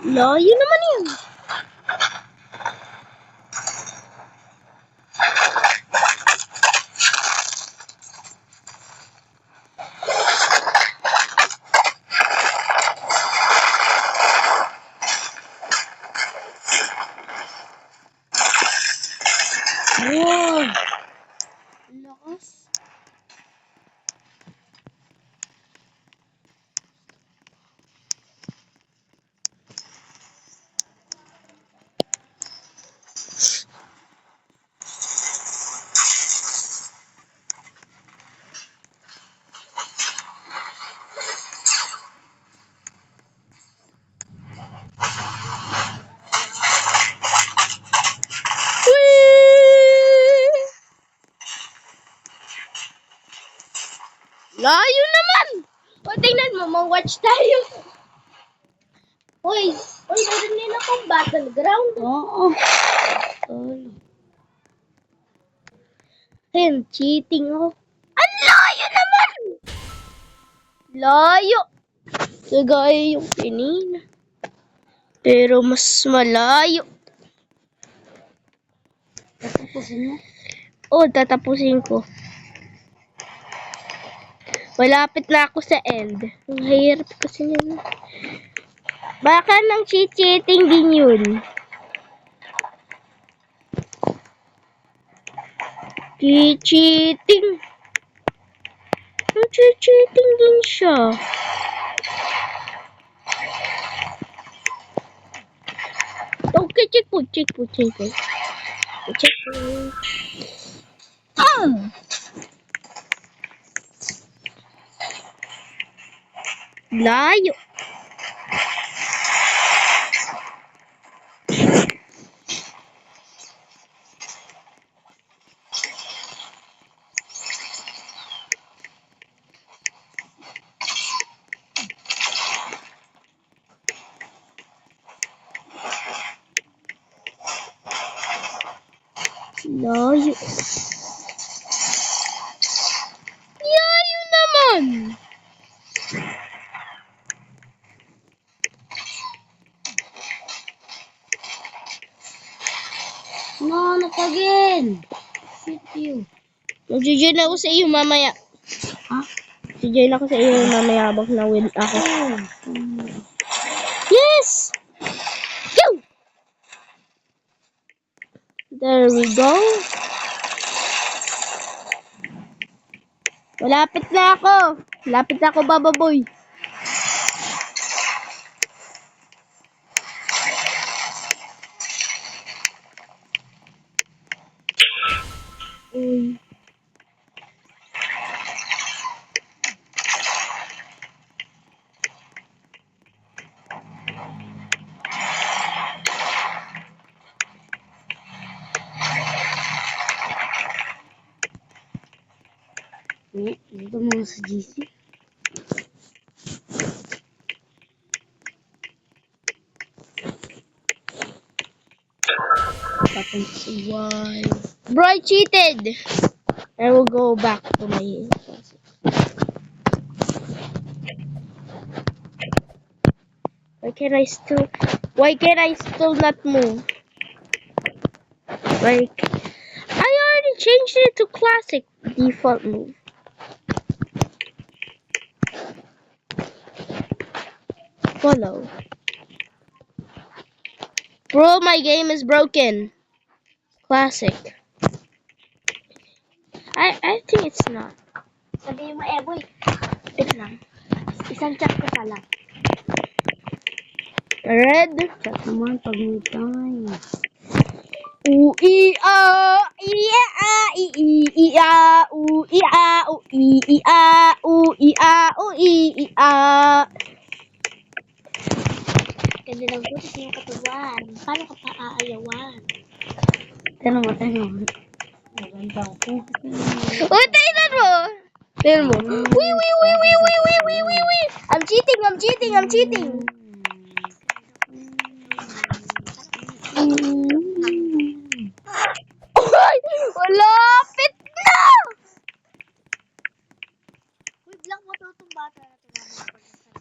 Layo naman yun. Wow. Lakas. Layo naman! O, tingnan mo, ma-watch tayo. Uy, meron nila pang battleground. Oo. Ayun, cheating ako. Ang layo naman! Layo! Kagaya yung kanina. Pero mas malayo. Tatapusin mo? Oo, tatapusin ko. Malapit na ako sa end. Ang hirap kasi yun. Baka nang cheating din yun. Cheating. Ang cheating din siya. Okay, checkpoint. Layo. Layo. Layo naman. No, not again. Hit you. Mag-join ako sa iyo mamaya. Ha? Mag-join ako sa iyo mamaya habang na-win ako. Yes! Go! There we go. Malapit na ako, Baba Boy. Dito mo sa GC. Bro, I cheated. I will go back to my Why can I still not move? Like, I already changed it to classic default move. Follow. Bro, my game is broken. Classic. I think it's not. Sabihin mo, boy. Wait lang. Isang chat ko pala. Red? Chat naman pag may time. U-I-A, I-A, I-I-A, U-I-A, U-I-A, U-I-A, U-I-A. Ganda lang po sa iyong katawan. Paano ka pa-aayawan? Tanong mo. Maganda ko. Uy, tingnan mo! Tingnan mo. Wee! I'm cheating! Ay! Malapit na! Uy, block mo to itong bata natin.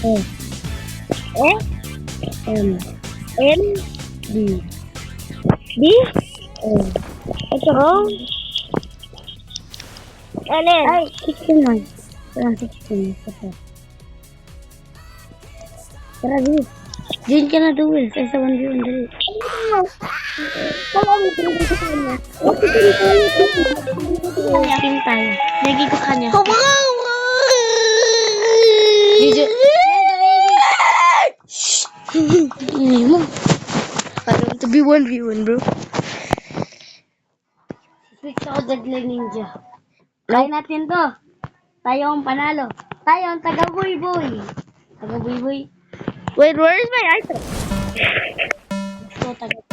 O. S. M. N. D. D. O. Ito ko. Alin? Ay, 16 lang. Parang 16. Ito. Tara, Dave. Diyan ka na, Duel. Sa isa 1v1, dali. Team tayo. Nagig ko kanya. Diyo. Ini mo. I want to be 1v1, bro. Switch ako Deadly Ninja. Try natin to. Tayo ang panalo. Tayo ang taga-buy-buy. Taga-buy-buy. Wait, where is my item? Let's go, taga-buy-buy.